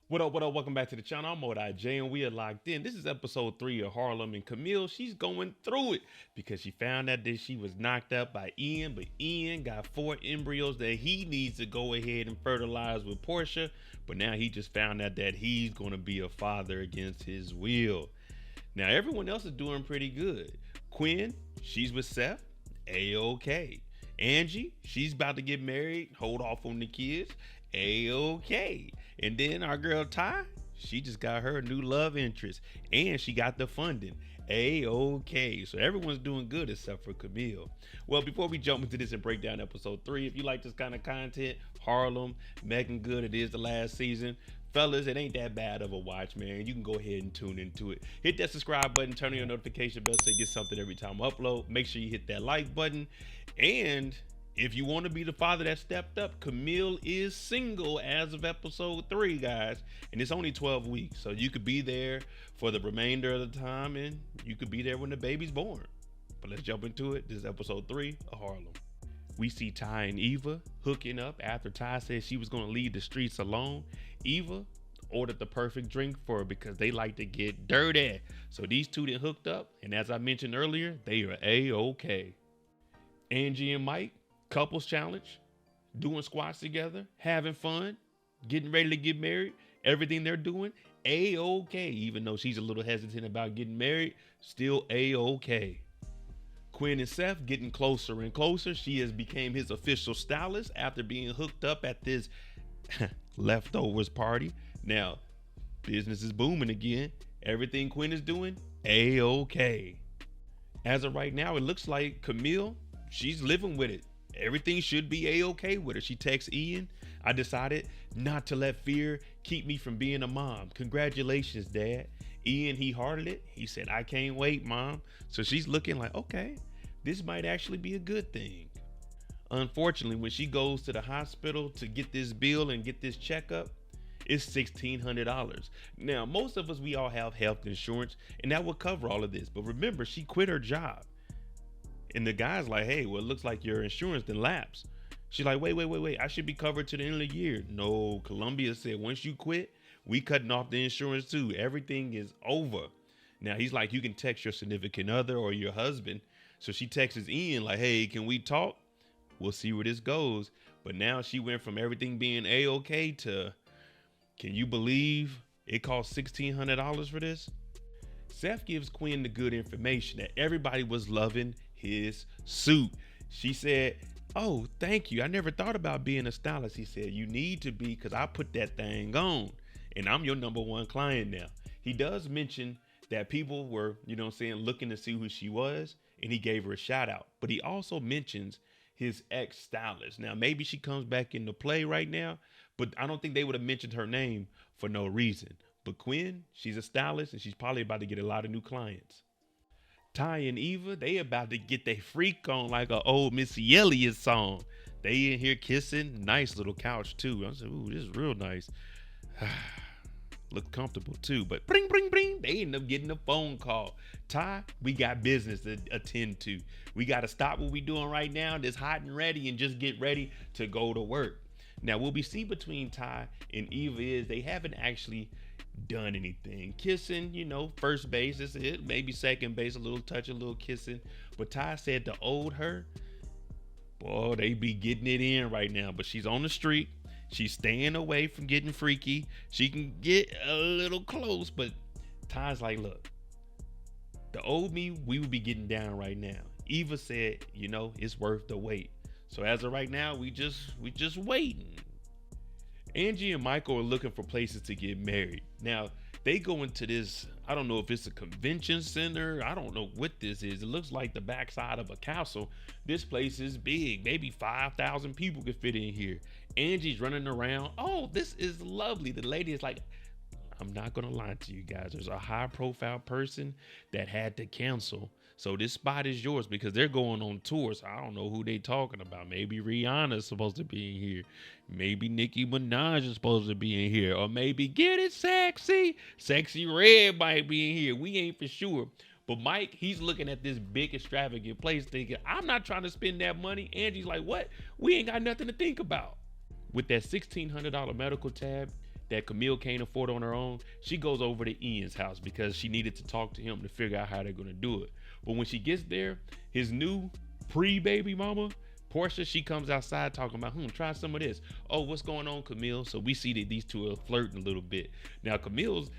What up, what up? Welcome back to the channel. I'm Modi J and we are locked in. This is episode 3 of Harlem, and Camille, she's going through it because she found out that she was knocked up by Ian, but Ian got 4 embryos that he needs to go ahead and fertilize with Portia. But now he just found out that he's going to be a father against his will. Now everyone else is doing pretty good. Quinn, she's with Seth, A-OK. Angie, she's about to get married, hold off on the kids, A-OK. And then our girl Ty, she just got her new love interest and she got the funding. A-OK. So everyone's doing good except for Camille. Well, before we jump into this and break down episode 3, if you like this kind of content, Harlem, Meagan good, it is the last season. Fellas, it ain't that bad of a watch, man. You can go ahead and tune into it. Hit that subscribe button, turn on your notification bell so you get something every time I upload. Make sure you hit that like button. And if you want to be the father that stepped up, Camille is single as of episode 3, guys. And it's only 12 weeks. So you could be there for the remainder of the time and you could be there when the baby's born. But let's jump into it. This is episode 3 of Harlem. We see Ty and Eva hooking up after Ty said she was going to leave the streets alone. Eva ordered the perfect drink for her because they like to get dirty. So these two then hooked up. And as I mentioned earlier, they are A-OK. Angie and Mike, couples challenge, doing squats together, having fun, getting ready to get married. Everything they're doing, A-OK. Even though she's a little hesitant about getting married, still A-OK. Quinn and Seth getting closer and closer. She has become his official stylist after being hooked up at this leftovers party. Now, business is booming again. Everything Quinn is doing, A-OK. As of right now, it looks like Camille, she's living with it. Everything should be A-OK with her. She texts Ian, I decided not to let fear keep me from being a mom. Congratulations, Dad. Ian, he hearted it. He said, I can't wait, Mom. So she's looking like, okay, this might actually be a good thing. Unfortunately, when she goes to the hospital to get this bill and get this checkup, it's $1,600. Now, most of us, we all have health insurance and that will cover all of this. But remember, she quit her job. And the guy's like, hey, well, it looks like your insurance then lapsed. She's like, wait. I should be covered to the end of the year. No, Columbia said, once you quit, we cutting off the insurance too. Everything is over. Now, he's like, you can text your significant other or your husband. So she texts Ian like, hey, can we talk? We'll see where this goes. But now she went from everything being A-OK to, can you believe it cost $1,600 for this? Seth gives Quinn the good information that everybody was loving his suit. She said, oh, thank you. I never thought about being a stylist. He said, you need to be because I put that thing on and I'm your number 1 client now. He does mention that people were, looking to see who she was and he gave her a shout out. But he also mentions his ex stylist. Now, maybe she comes back into play right now, but I don't think they would have mentioned her name for no reason. But Quinn, she's a stylist and she's probably about to get a lot of new clients. Ty and Eva, they about to get their freak on like an old Missy Elliott song. They in here kissing. Nice little couch too. I said, ooh, this is real nice. Look comfortable too. But bring. They end up getting a phone call. Ty, we got business to attend to. We got to stop what we doing right now. Just hot and ready and just get ready to go to work. Now, what we see between Ty and Eva is they haven't actually done anything. Kissing, first base is it, maybe second base, a little touch, a little kissing. But Ty said the old her, boy, they be getting it in right now. But she's on the street. She's staying away from getting freaky. She can get a little close, but Ty's like, look, the old me, we would be getting down right now. Eva said, it's worth the wait. So as of right now, we just waiting. Angie and Michael are looking for places to get married. Now, they go into this, I don't know if it's a convention center. I don't know what this is. It looks like the backside of a castle. This place is big. Maybe 5,000 people could fit in here. Angie's running around. Oh, this is lovely. The lady is like, I'm not going to lie to you guys. There's a high profile person that had to cancel. So this spot is yours because they're going on tour. So I don't know who they talking about. Maybe Rihanna's supposed to be in here. Maybe Nicki Minaj is supposed to be in here. Or maybe Get It Sexy. Sexy Red might be in here. We ain't for sure. But Mike, he's looking at this big extravagant place thinking, I'm not trying to spend that money. Angie's like, what? We ain't got nothing to think about. With that $1,600 medical tab, that Camille can't afford on her own, she goes over to Ian's house because she needed to talk to him to figure out how they're going to do it. But when she gets there, his new pre-baby mama, Portia, she comes outside talking about, try some of this. Oh, what's going on, Camille? So we see that these two are flirting a little bit. Now,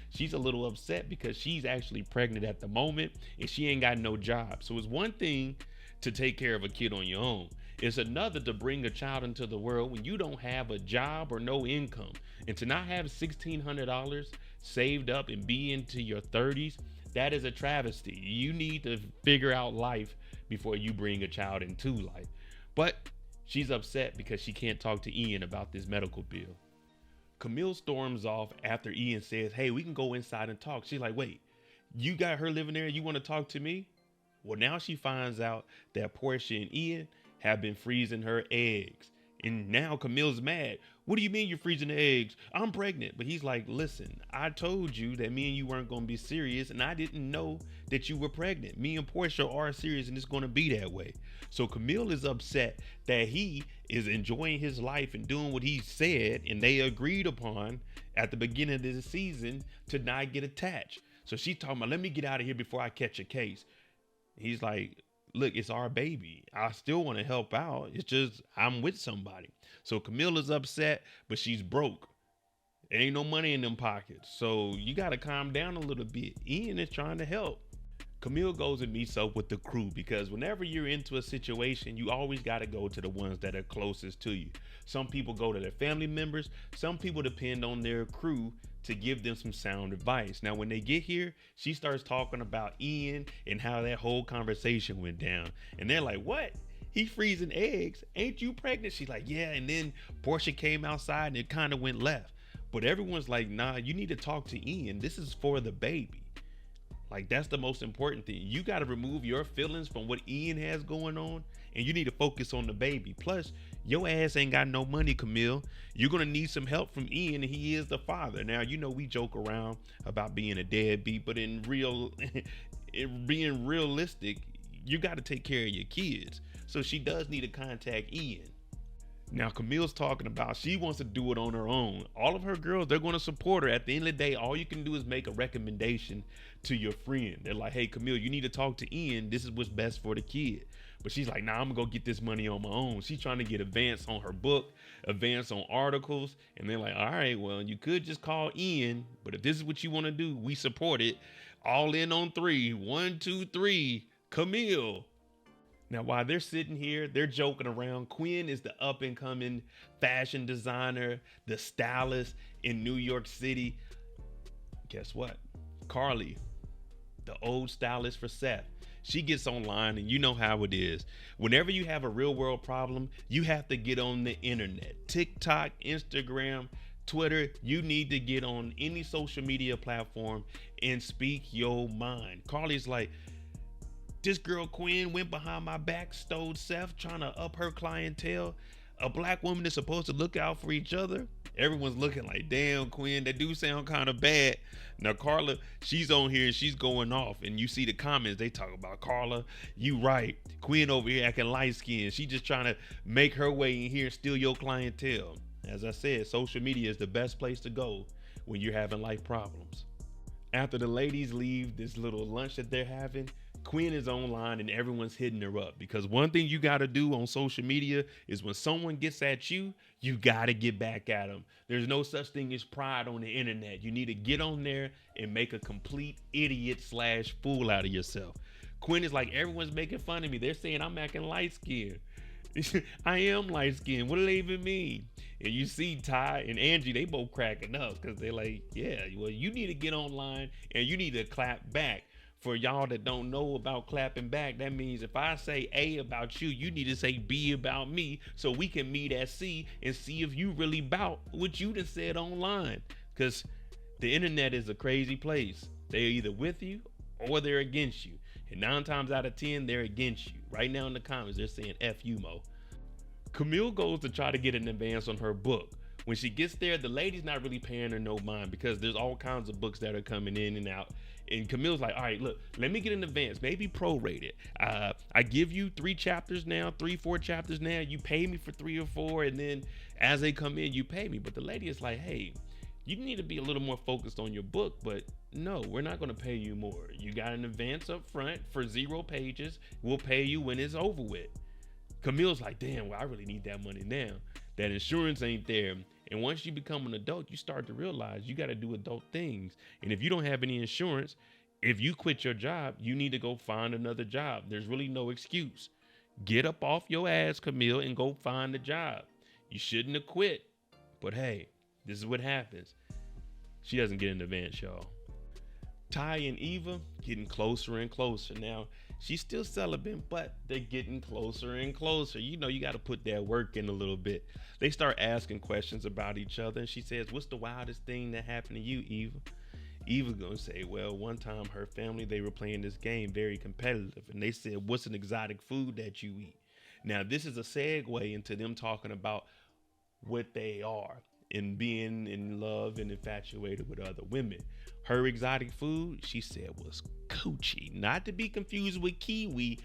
she's a little upset because she's actually pregnant at the moment and she ain't got no job. So it's one thing to take care of a kid on your own. It's another to bring a child into the world when you don't have a job or no income. And to not have $1,600 saved up and be into your 30s, that is a travesty. You need to figure out life before you bring a child into life. But she's upset because she can't talk to Ian about this medical bill. Camille storms off after Ian says, hey, we can go inside and talk. She's like, wait, you got her living there? You want to talk to me? Well, now she finds out that Portia and Ian have been freezing her eggs. And now Camille's mad. What do you mean you're freezing the eggs? I'm pregnant. But he's like, listen, I told you that me and you weren't going to be serious, and I didn't know that you were pregnant. Me and Portia are serious, and it's going to be that way. So Camille is upset that he is enjoying his life and doing what he said, and they agreed upon at the beginning of the season to not get attached. So she's talking about, let me get out of here before I catch a case. He's like, look, it's our baby. I still want to help out. It's just I'm with somebody. So Camille is upset, but she's broke. There ain't no money in them pockets. So you got to calm down a little bit. Ian is trying to help. Camille goes and meets up with the crew because whenever you're into a situation, you always got to go to the ones that are closest to you. Some people go to their family members. Some people depend on their crew to give them some sound advice. Now, when they get here, she starts talking about Ian and how that whole conversation went down. And they're like, what? He freezing eggs? Ain't you pregnant? She's like, yeah. And then Portia came outside and it kind of went left. But everyone's like, nah, you need to talk to Ian. This is for the baby. Like, that's the most important thing. You got to remove your feelings from what Ian has going on, and you need to focus on the baby. Plus, your ass ain't got no money, Camille. You're going to need some help from Ian, and he is the father. Now, you know, we joke around about being a deadbeat, but in being realistic, you got to take care of your kids. So she does need to contact Ian. Now, Camille's talking about she wants to do it on her own. All of her girls, they're going to support her. At the end of the day, all you can do is make a recommendation to your friend. They're like, hey, Camille, you need to talk to Ian. This is what's best for the kid. But she's like, nah, I'm going to go get this money on my own. She's trying to get advance on her book, advance on articles. And they're like, all right, well, you could just call Ian. But if this is what you want to do, we support it. All in on 3. 1, 2, 3. Camille. Now, while they're sitting here, they're joking around. Quinn is the up-and-coming fashion designer, the stylist in New York City. Guess what? Carly, the old stylist for Seth, she gets online, and you know how it is. Whenever you have a real-world problem, you have to get on the internet. TikTok, Instagram, Twitter, you need to get on any social media platform and speak your mind. Carly's like, this girl Quinn went behind my back, stole Seth, trying to up her clientele. A black woman is supposed to look out for each other. Everyone's looking like, damn, Quinn, that do sound kind of bad. Now, Carla, she's on here and she's going off. And you see the comments, they talk about, Carla, you right. Quinn over here acting light-skinned. She just trying to make her way in here and steal your clientele. As I said, social media is the best place to go when you're having life problems. After the ladies leave this little lunch that they're having, Quinn is online and everyone's hitting her up, because one thing you got to do on social media is when someone gets at you, you got to get back at them. There's no such thing as pride on the internet. You need to get on there and make a complete idiot / fool out of yourself. Quinn is like, everyone's making fun of me. They're saying I'm acting light skinned. I am light skinned. What do they even mean? And you see Ty and Angie, they both cracking up because they're like, yeah, well, you need to get online and you need to clap back. For y'all that don't know about clapping back, that means if I say A about you, you need to say B about me, so we can meet at C and see if you really bout what you done said online. Because the internet is a crazy place. They're either with you or they're against you. And 9 times out of 10, they're against you. Right now in the comments, they're saying F you, Mo. Camille goes to try to get an advance on her book. When she gets there, the lady's not really paying her no mind because there's all kinds of books that are coming in and out. And Camille's like, all right, look, let me get an advance, maybe prorated. I give you 3 chapters now, 4 chapters now. You pay me for 3 or 4. And then as they come in, you pay me. But the lady is like, hey, You need to be a little more focused on your book, but no, we're not going to pay you more. You got an advance up front for 0 pages. We'll pay you when it's over with. Camille's like, damn, well, I really need that money now. That insurance ain't there. And once you become an adult, you start to realize you got to do adult things. And if you don't have any insurance, if you quit your job, you need to go find another job. There's really no excuse. Get up off your ass, Camille, and go find a job. You shouldn't have quit. But hey, this is what happens. She doesn't get an advance, y'all. Ty and Eva getting closer and closer. Now, she's still celibate, but they're getting closer and closer. You know, you got to put that work in a little bit. They start asking questions about each other. And she says, what's the wildest thing that happened to you, Eva? Eva's going to say, well, one time her family, they were playing this game, very competitive. And they said, what's an exotic food that you eat? Now, this is a segue into them talking about what they are and being in love and infatuated with other women. Her exotic food, she said, was coochie. Not to be confused with kiwi,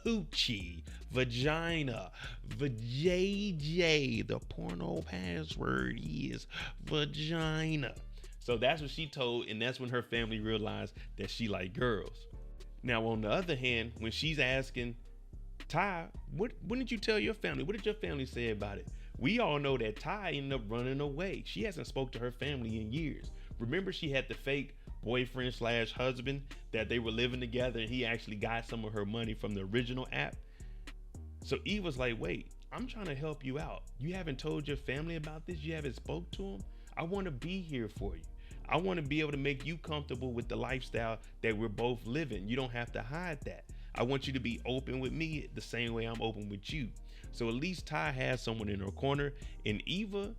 coochie, vagina, JJ. The porno password is vagina. So that's what she told, and that's when her family realized that she liked girls. Now, on the other hand, when she's asking Ty, when did you tell your family? What did your family say about it? We all know that Ty ended up running away. She hasn't spoke to her family in years. Remember, she had the fake boyfriend / husband that they were living together, and he actually got some of her money from the original app. So Eva's like, wait, I'm trying to help you out. You haven't told your family about this? You haven't spoke to them? I want to be here for you. I want to be able to make you comfortable with the lifestyle that we're both living. You don't have to hide that. I want you to be open with me the same way I'm open with you. So at least Ty has someone in her corner. And Eva,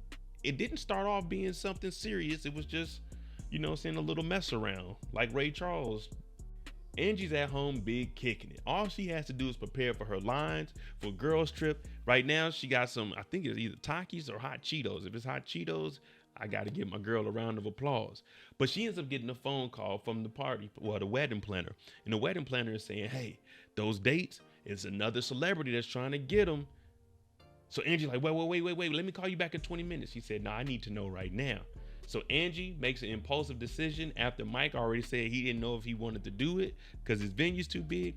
it didn't start off being something serious. It was just, you know, saying a little mess around like Ray Charles. Angie's at home big kicking it. All she has to do is prepare for her lines for girls trip. Right now she got some, I think it's either Takis or hot Cheetos. If it's hot Cheetos, I got to give my girl a round of applause. But she ends up getting a phone call from the party, well, the wedding planner. And the wedding planner is saying, hey, those dates, it's another celebrity that's trying to get them. So Angie's like, wait, let me call you back in 20 minutes. He said, no, I need to know right now. So Angie makes an impulsive decision after Mike already said he didn't know if he wanted to do it because his venue's too big.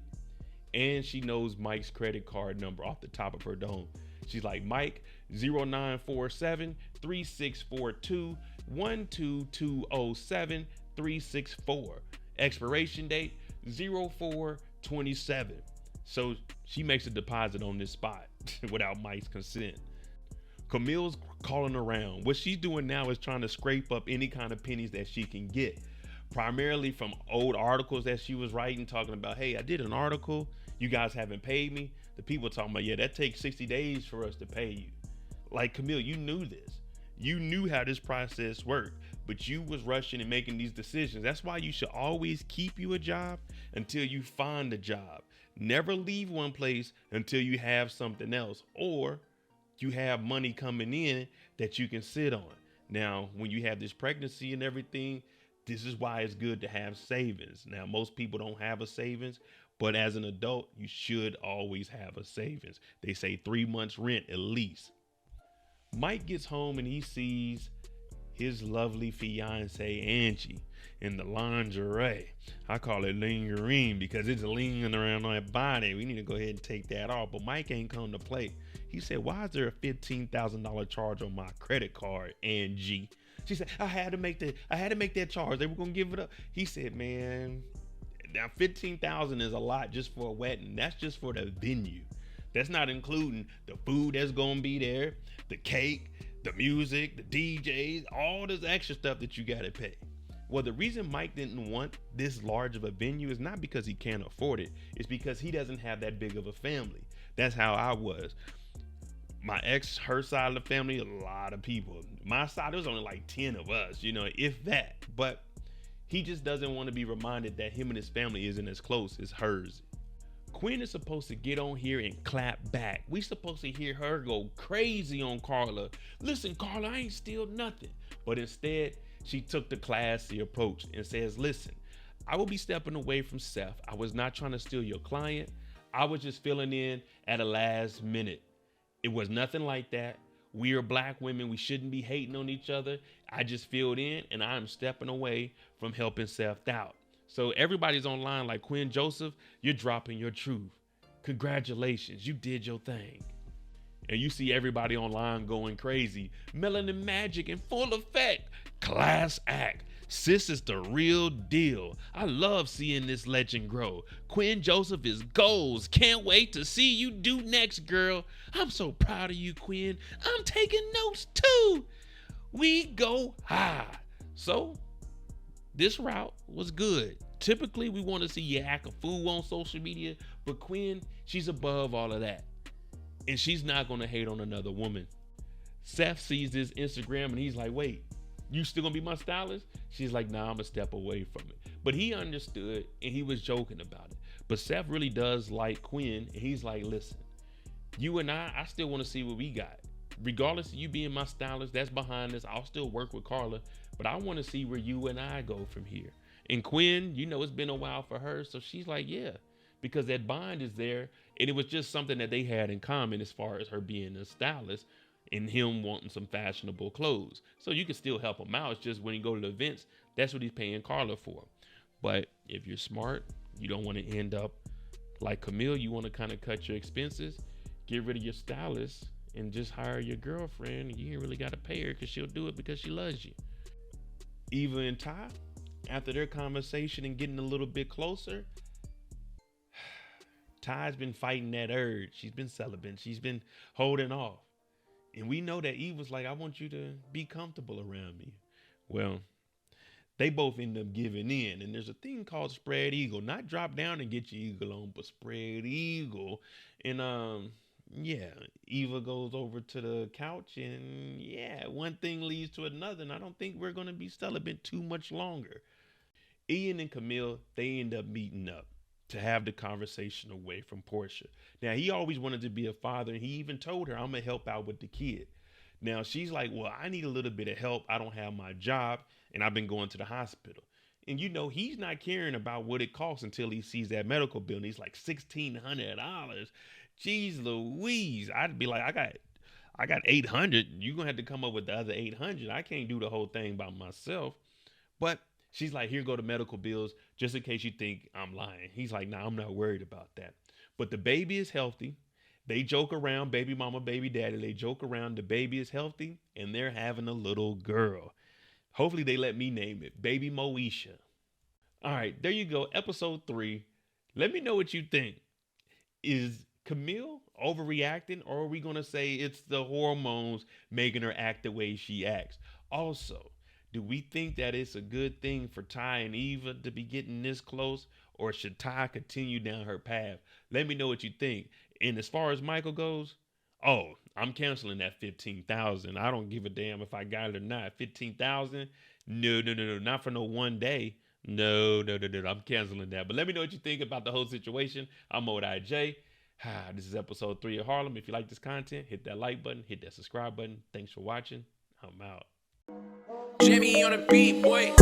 And she knows Mike's credit card number off the top of her dome. She's like, Mike, 0947-3642 12207-364. Expiration date 04/27. So she makes a deposit on this spot without Mike's consent. Camille's calling around. What she's doing now is trying to scrape up any kind of pennies that she can get, primarily from old articles that she was writing, talking about, hey, I did an article, you guys haven't paid me. The people talking about, yeah, that takes 60 days for us to pay you. Like, Camille, you knew this. You knew how this process worked, but you was rushing and making these decisions. That's why you should always keep you a job until you find a job. Never leave one place until you have something else, or you have money coming in that you can sit on. Now, when you have this pregnancy and everything, this is why it's good to have savings. Now, most people don't have a savings, but as an adult, you should always have a savings. They say 3 months rent at least. Mike gets home and he sees his lovely fiance, Angie, in the lingerie. I call it lingerie because it's lingering around my body. We need to go ahead and take that off. But Mike ain't come to play. He said, why is there a $15,000 charge on my credit card, Angie? She said, I had to make that charge. They were going to give it up. He said, man, now $15,000 is a lot just for a wedding. That's just for the venue. That's not including the food that's going to be there, the cake, the music, the DJs, all this extra stuff that you got to pay. Well, the reason Mike didn't want this large of a venue is not because he can't afford it. It's because he doesn't have that big of a family. That's how I was. My ex, her side of the family, a lot of people. My side, there was only like 10 of us, you know, if that. But he just doesn't want to be reminded that him and his family isn't as close as hers. Quinn is supposed to get on here and clap back. We supposed to hear her go crazy on Carla. Listen, Carla, I ain't steal nothing. But instead, she took the classy approach and says, listen, I will be stepping away from Seth. I was not trying to steal your client. I was just filling in at a last minute. It was nothing like that. We are black women. We shouldn't be hating on each other. I just filled in and I'm stepping away from helping Seth out. So everybody's online like, Quinn Joseph, you're dropping your truth. Congratulations, you did your thing. And you see everybody online going crazy. Melanin magic in full effect. Class act. Sis is the real deal. I love seeing this legend grow. Quinn Joseph is goals. Can't wait to see you do next, girl. I'm so proud of you, Quinn. I'm taking notes too. We go high. So this route was good. Typically, we want to see you act a fool on social media, but Quinn, she's above all of that. And she's not going to hate on another woman. Seth sees this Instagram and he's like, wait, you still gonna be my stylist? She's like, nah, I'm gonna step away from it. But he understood and he was joking about it. But Seth really does like Quinn, and he's like, listen, you and I still want to see what we got. Regardless of you being my stylist, that's behind us. I'll still work with Carla, but I want to see where you and I go from here. And Quinn, you know, it's been a while for her, so she's like, yeah, because that bond is there, and it was just something that they had in common as far as her being a stylist and him wanting some fashionable clothes. So you can still help him out. It's just when you go to the events, that's what he's paying Carla for. But if you're smart, you don't want to end up like Camille. You want to kind of cut your expenses, get rid of your stylist, and just hire your girlfriend. You ain't really got to pay her because she'll do it because she loves you. Eva and Ty, after their conversation and getting a little bit closer, Ty's been fighting that urge. She's been celibate. She's been holding off. And we know that Eve was like, I want you to be comfortable around me. Well, they both end up giving in. And there's a thing called spread eagle. Not drop down and get your eagle on, but spread eagle. And yeah, Eva goes over to the couch and yeah, one thing leads to another. And I don't think we're going to be celibate too much longer. Ian and Camille, they end up meeting up to have the conversation away from Portia. Now, he always wanted to be a father, and he even told her, I'm going to help out with the kid. Now, she's like, well, I need a little bit of help. I don't have my job, and I've been going to the hospital. And, you know, he's not caring about what it costs until he sees that medical bill, and he's like, $1,600. Jeez Louise. I'd be like, I got 800. You're going to have to come up with the other 800. I can't do the whole thing by myself. But she's like, here go the medical bills, just in case you think I'm lying. He's like, nah, I'm not worried about that. But the baby is healthy. They joke around, baby mama, baby daddy. They joke around, the baby is healthy, and they're having a little girl. Hopefully they let me name it, Baby Moesha. All right, there you go, episode 3. Let me know what you think. Is Camille overreacting, or are we going to say it's the hormones making her act the way she acts? Also, do we think that it's a good thing for Ty and Eva to be getting this close, or should Ty continue down her path? Let me know what you think. And as far as Michael goes, oh, I'm canceling that $15,000. I don't give a damn if I got it or not. $15,000? No, not for no one day. No, I'm canceling that. But let me know what you think about the whole situation. I'm ODIJ. This is episode 3 of Harlem. If you like this content, hit that like button, hit that subscribe button. Thanks for watching. I'm out. Jimmy on the beat, boy.